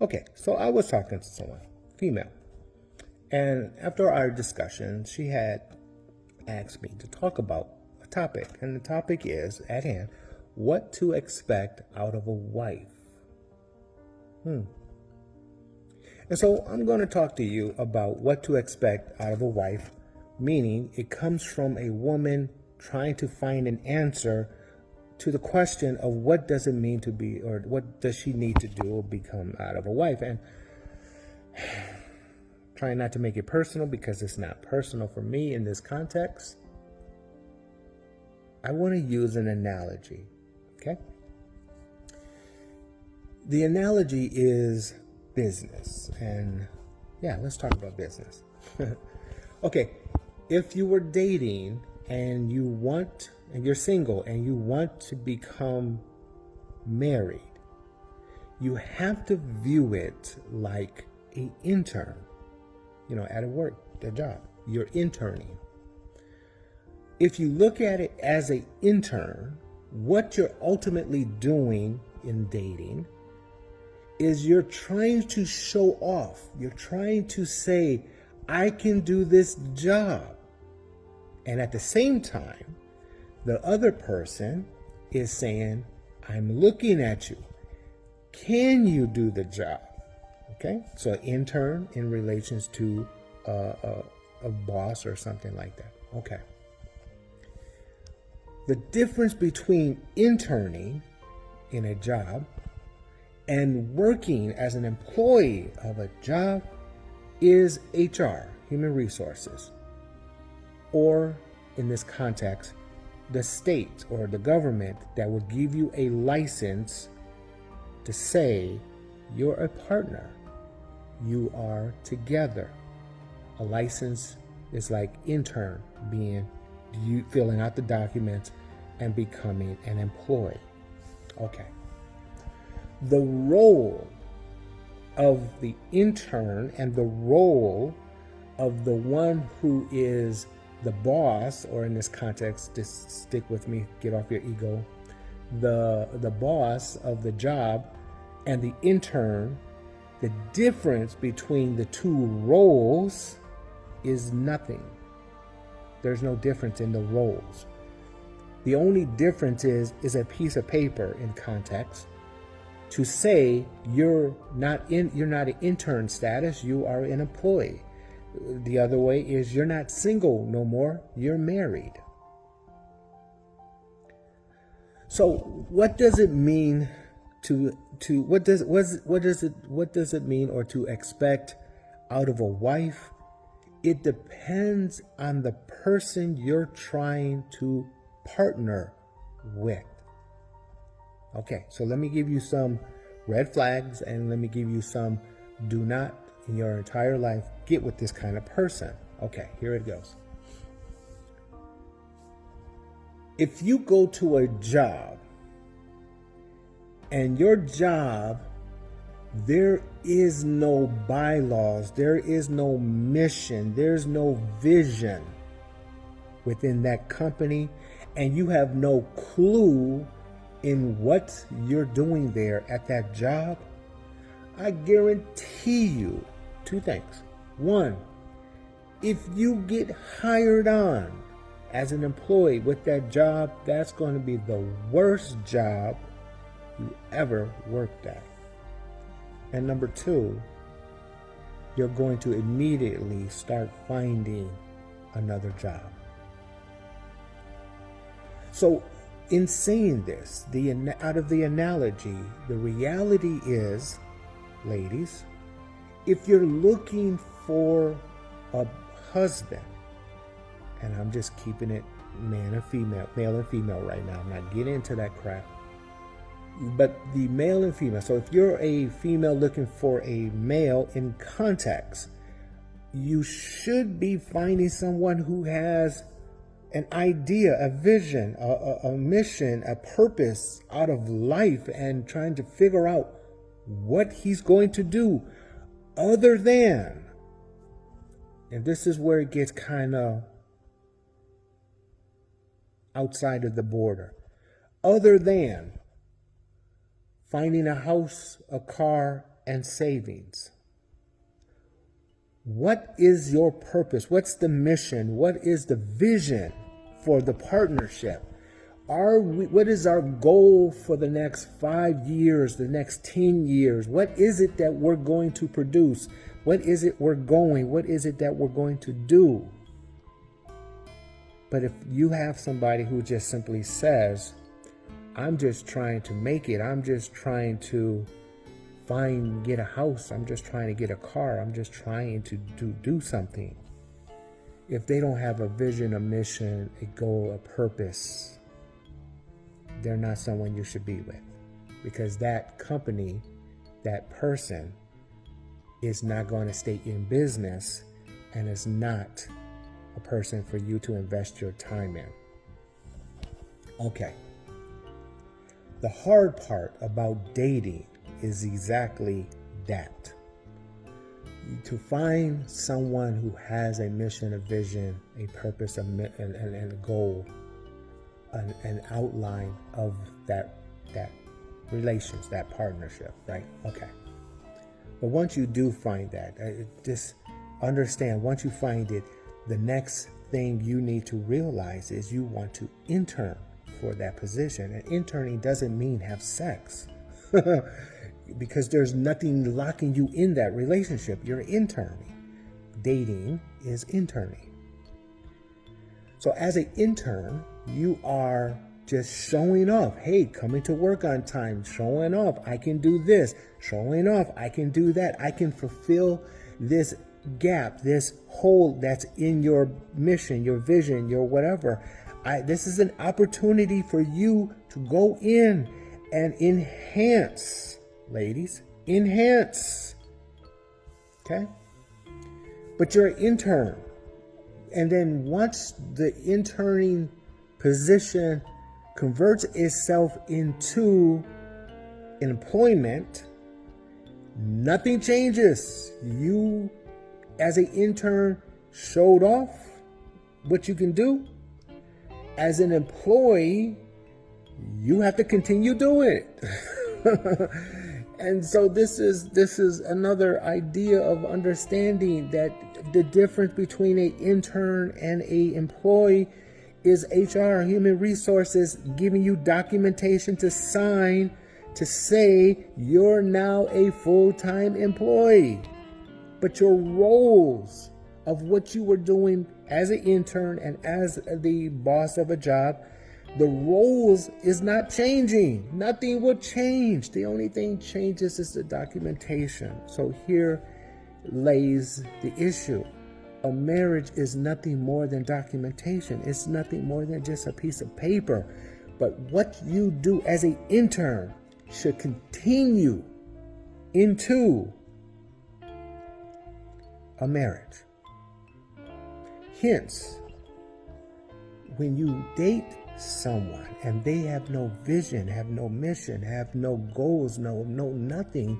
Okay, so I was talking to someone, female, and after our discussion, she had asked me to talk about a topic, and the topic is at hand: what to expect out of a wife. And so I'm going to talk to you about what to expect out of a wife, meaning it comes from a woman trying to find an answer to the question of what does it mean to be, or what does she need to do or become out of a wife. And trying not to make it personal because it's not personal for me in this context, I want to use an analogy, okay? The analogy is business. And yeah, let's talk about business. Okay, if you were dating and you're single and you want to become married, you have to view it like an intern, at a work, a job. You're interning. If you look at it as an intern, what you're ultimately doing in dating is you're trying to show off. You're trying to say, I can do this job. And at the same time, the other person is saying, I'm looking at you. Can you do the job? Okay, so an intern in relations to a boss or something like that. Okay. The difference between interning in a job and working as an employee of a job is HR, human resources, or in this context, the state or the government that will give you a license to say you're a partner. You are together. A license is like intern, being you filling out the documents and becoming an employee. Okay. The role of the intern and the role of the one who is the boss, or in this context, just stick with me, get off your ego, the boss of the job and the intern, the difference between the two roles is nothing. There's no difference in the roles. The only difference is a piece of paper in context to say you're not an intern status, you are an employee. The other way is you're not single no more, you're married. So what does it mean what does it mean or to expect out of a wife? It depends on the person you're trying to partner with. Okay, so let me give you some red flags and let me give you some do not in your entire life get with this kind of person. Okay, here it goes. If you go to a job and your job, there is no bylaws, there is no mission, there's no vision within that company, and you have no clue in what you're doing there at that job, I guarantee you two things. One, if you get hired on as an employee with that job, that's going to be the worst job you ever worked at. And number two, you're going to immediately start finding another job. So in saying this, out of the analogy, the reality is, ladies, if you're looking for a husband, and I'm just keeping it male and female right now, I'm not getting into that crap, but the male and female. So if you're a female looking for a male in context, you should be finding someone who has an idea, a vision, a mission, a purpose out of life, and trying to figure out what he's going to do other than, and this is where it gets kind of outside of the border, other than finding a house, a car, and savings. What is your purpose? What's the mission? What is the vision for the partnership? What is our goal for the next 5 years, the next 10 years? What is it that we're going to produce? What is it we're going? What is it that we're going to do? But if you have somebody who just simply says, I'm just trying to make it, I'm just trying to get a house, I'm just trying to get a car, I'm just trying to do something. If they don't have a vision, a mission, a goal, a purpose, they're not someone you should be with, because that company, that person is not going to stay in business and is not a person for you to invest your time in. Okay. The hard part about dating is exactly that. To find someone who has a mission, a vision, a purpose, and a goal, an outline of that relations, that partnership, right? Okay. But once you do find that, just understand, once you find it, the next thing you need to realize is you want to intern for that position. And interning doesn't mean have sex because there's nothing locking you in that relationship. You're interning. Dating is interning. So as an intern, you are just showing off. Hey, coming to work on time, showing off. I can do this, showing off. I can do that. I can fulfill this gap, this hole that's in your mission, your vision, your whatever. This is an opportunity for you to go in and enhance, ladies, enhance. Okay? But you're an intern. And then once the interning position converts itself into employment, nothing changes. You, as an intern, showed off what you can do. As an employee, you have to continue doing it. And so this is another idea of understanding that the difference between an intern and an employee is HR, human resources, giving you documentation to sign to say you're now a full-time employee. But your roles of what you were doing as an intern and as the boss of a job, the roles is not changing. Nothing will change. The only thing changes is the documentation. So here lays the issue. A marriage is nothing more than documentation. It's nothing more than just a piece of paper. But what you do as an intern should continue into a marriage. Hence, when you date someone and they have no vision, have no mission, have no goals, no nothing,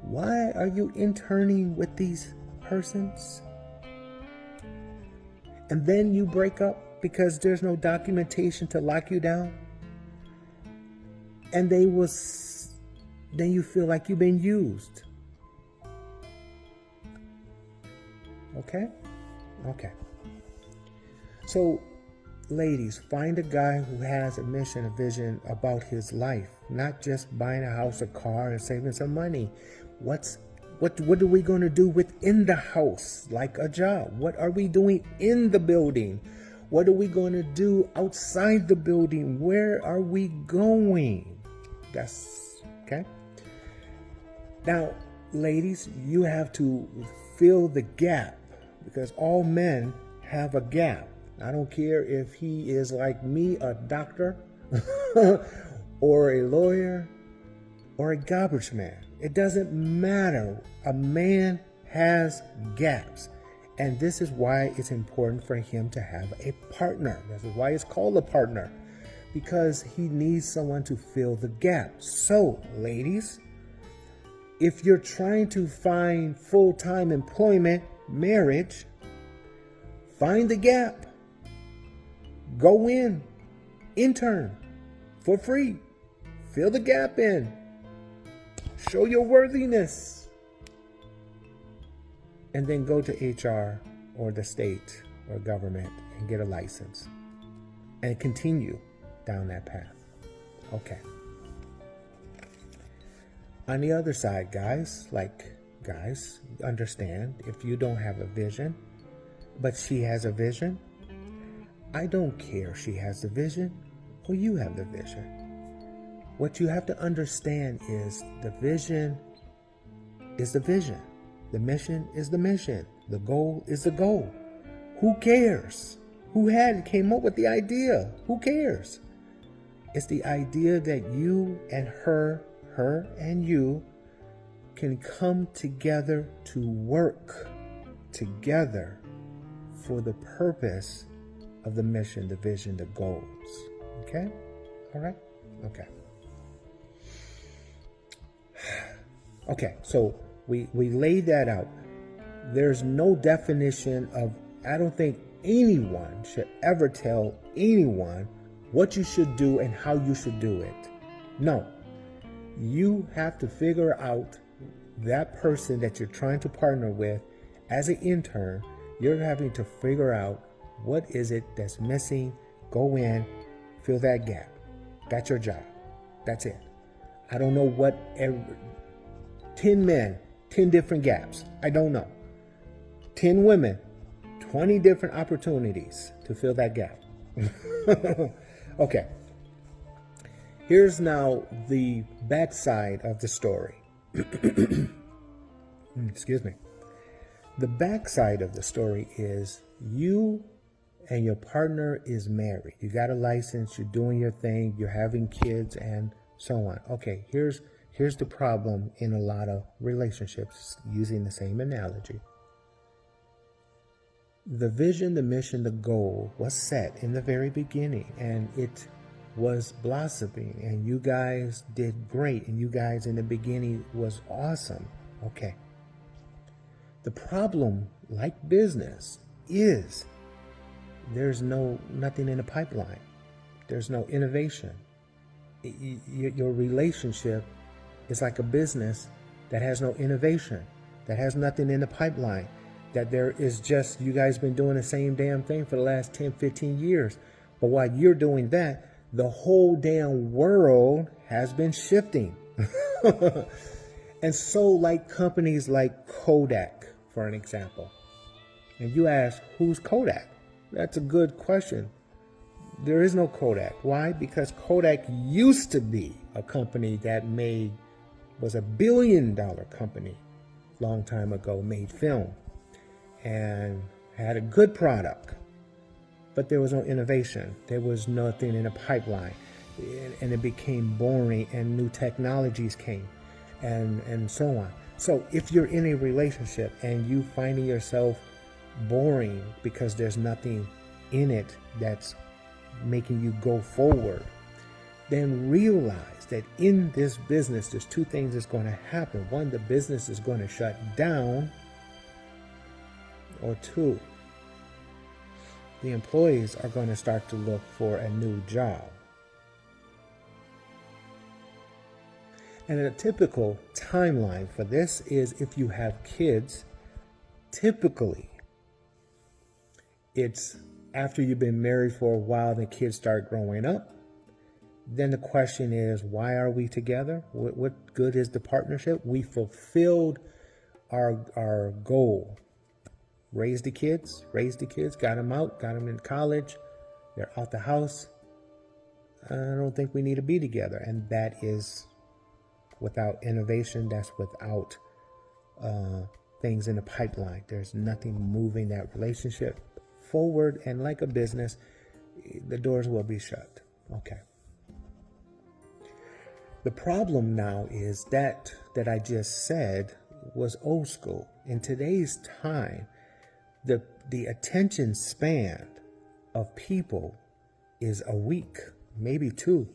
why are you interning with these persons? And then you break up because there's no documentation to lock you down? And then you feel like you've been used. Okay? Okay. So, ladies, find a guy who has a mission, a vision about his life, not just buying a house, a car, and saving some money. What are we going to do within the house, like a job? What are we doing in the building? What are we going to do outside the building? Where are we going? That's okay. Now, ladies, you have to fill the gap because all men have a gap. I don't care if he is like me, a doctor or a lawyer or a garbage man. It doesn't matter. A man has gaps. And this is why it's important for him to have a partner. This is why it's called a partner. Because he needs someone to fill the gap. So, ladies, if you're trying to find full-time employment, marriage, find the gap. Go in, intern for free. Fill the gap in. Show your worthiness. And then go to HR or the state or government and get a license. And continue down that path. Okay. On the other side, guys, understand if you don't have a vision, but she has a vision, I don't care if she has the vision or you have the vision. What you have to understand is the vision is the vision. The mission is the mission. The goal is the goal. Who cares? Who came up with the idea? Who cares? It's the idea that you and her and you can come together to work together for the purpose of the mission, the vision, the goals. Okay? All right? Okay. Okay, so we laid that out. There's no definition of, I don't think anyone should ever tell anyone what you should do and how you should do it. No. You have to figure out that person that you're trying to partner with as an intern. You're having to figure out what is it that's missing. Go in, fill that gap. That's your job. That's it. I don't know 10 men, 10 different gaps. I don't know. 10 women, 20 different opportunities to fill that gap. Okay. Here's now the backside of the story. Excuse me. The backside of the story is you and your partner is married. You got a license, you're doing your thing, you're having kids and so on. Okay, here's the problem in a lot of relationships, using the same analogy. The vision, the mission, the goal was set in the very beginning, and it was blossoming, and you guys did great, and you guys in the beginning was awesome. Okay. The problem, like business, is there's nothing in the pipeline. There's no innovation. Your relationship is like a business that has no innovation, that has nothing in the pipeline, that there is just, you guys been doing the same damn thing for the last 10, 15 years. But while you're doing that, the whole damn world has been shifting. And so like companies like Kodak, for an example. And you ask, who's Kodak? That's a good question. There is no Kodak. Why? Because Kodak used to be a company that was a $1 billion company long time ago, made film and had a good product. But there was no innovation. There was nothing in a pipeline. And it became boring, and new technologies came and so on. So if you're in a relationship and you finding yourself boring because there's nothing in it that's making you go forward, then realize that in this business, there's two things that's going to happen. One, the business is going to shut down, or two, the employees are going to start to look for a new job. And a typical timeline for this is, if you have kids, typically it's after you've been married for a while, the kids start growing up. Then the question is, why are we together? What good is the partnership? We fulfilled our goal. Raise the kids, got them out, got them in college. They're out the house. I don't think we need to be together. And that is without innovation. That's without things in the pipeline. There's nothing moving that relationship forward. And like a business, the doors will be shut. Okay. The problem now is that I just said was old school. In today's time, the attention span of people is a week, maybe 2.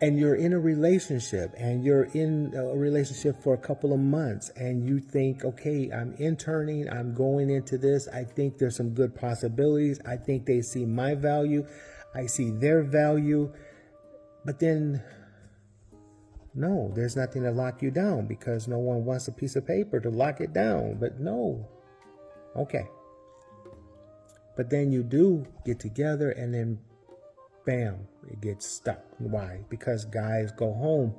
And you're in a relationship, and you're in a relationship for a couple of months, and you think, okay, I'm interning, I'm going into this. I think there's some good possibilities. I think they see my value. I see their value. But then No, there's nothing to lock you down because no one wants a piece of paper to lock it down. But no. Okay. But then you do get together and then bam, it gets stuck. Why? Because guys go home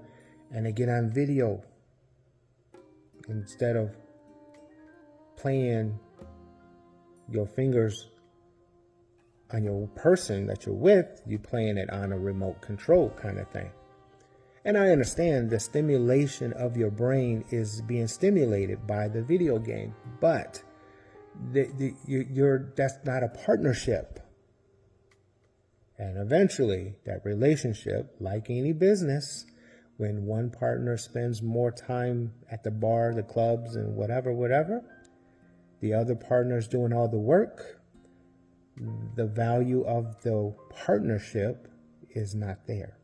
and they get on video instead of playing your fingers on your person that you're with, you playing it on a remote control kind of thing. And I understand the stimulation of your brain is being stimulated by the video game, but that's not a partnership. And eventually, that relationship, like any business, when one partner spends more time at the bar, the clubs, and whatever, the other partner's doing all the work, the value of the partnership is not there.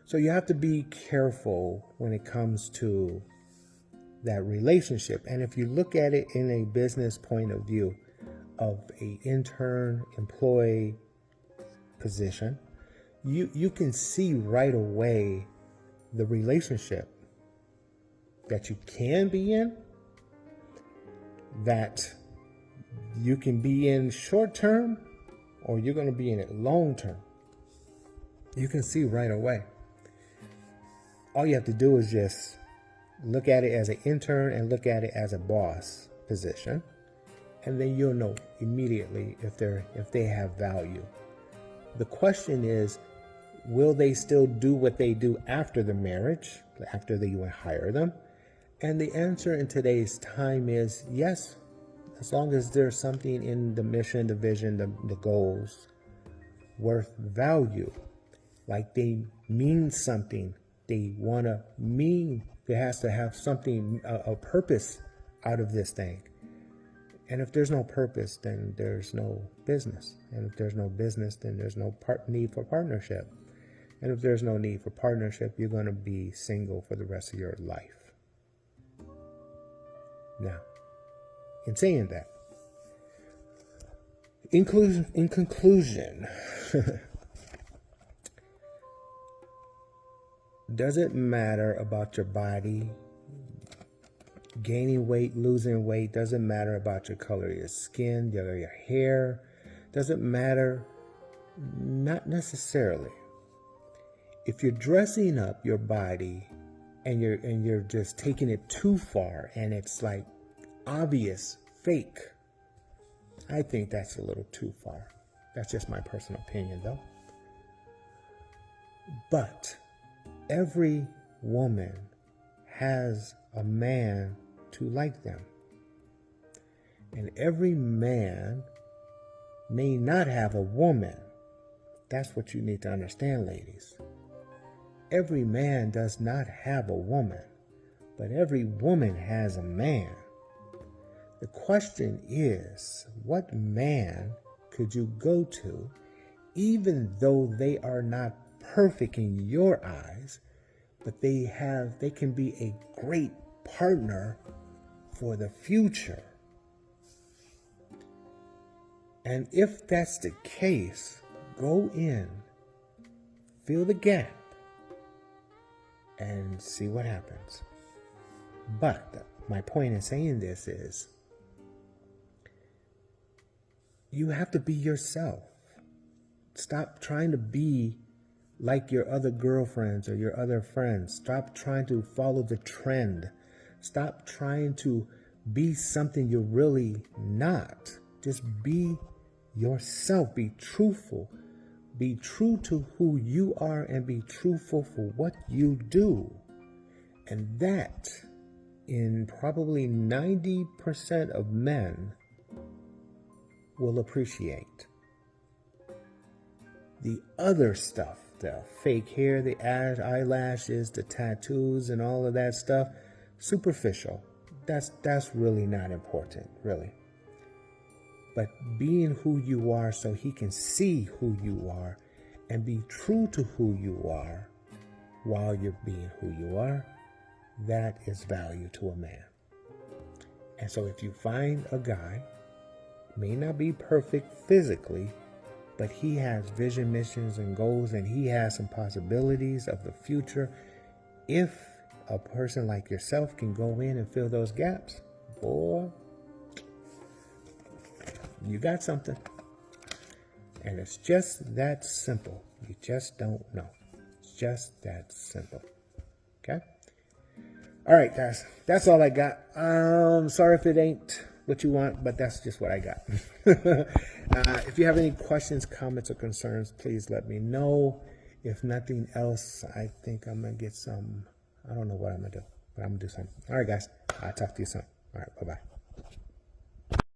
So you have to be careful when it comes to that relationship. And if you look at it in a business point of view of a intern employee position, you can see right away the relationship that you can be in, that you can be in short term, or you're going to be in it long term. You can see right away. All you have to do is just look at it as an intern and look at it as a boss position, and then you'll know immediately if they have value. The question is, will they still do what they do after the marriage, after you hire them? And the answer in today's time is yes, as long as there's something in the mission, the vision, the goals worth value, like they mean something, they want to mean, it has to have something, a purpose out of this thing. And if there's no purpose, then there's no business. And if there's no business, then there's no need for partnership. And if there's no need for partnership, you're going to be single for the rest of your life. Now, in saying that, in conclusion, does it matter about your body? Gaining weight, losing weight, doesn't matter about your color of your skin, your hair, doesn't matter, not necessarily. If you're dressing up your body and you're just taking it too far and it's like obvious fake, I think that's a little too far. That's just my personal opinion though. But every woman has a man to like them. And every man may not have a woman. That's what you need to understand, ladies. Every man does not have a woman, but every woman has a man. The question is, what man could you go to, even though they are not perfect in your eyes, but they can be a great partner for the future? And if that's the case, go in, fill the gap, and see what happens. But my point in saying this is, you have to be yourself. Stop trying to be like your other girlfriends or your other friends. Stop trying to follow the trend. Stop trying to be something you're really not. Just be yourself. Be truthful. Be true to who you are and be truthful for what you do. And that, in probably 90% of men, will appreciate. The other stuff, the fake hair, the eyelashes, the tattoos, and all of that stuff, superficial. That's really not important, really. But being who you are so he can see who you are and be true to who you are while you're being who you are, that is value to a man. And so if you find a guy, may not be perfect physically, but he has vision, missions, and goals, and he has some possibilities of the future. If a person like yourself can go in and fill those gaps, boy, you got something. And it's just that simple. You just don't know. It's just that simple. Okay? All right, guys. That's all I got. Sorry if it ain't what you want, but that's just what I got. If you have any questions, comments, or concerns, please let me know. If nothing else, I think I'm going to get some, I don't know what I'm going to do, but I'm going to do something. All right, guys. I'll talk to you soon. All right, bye-bye.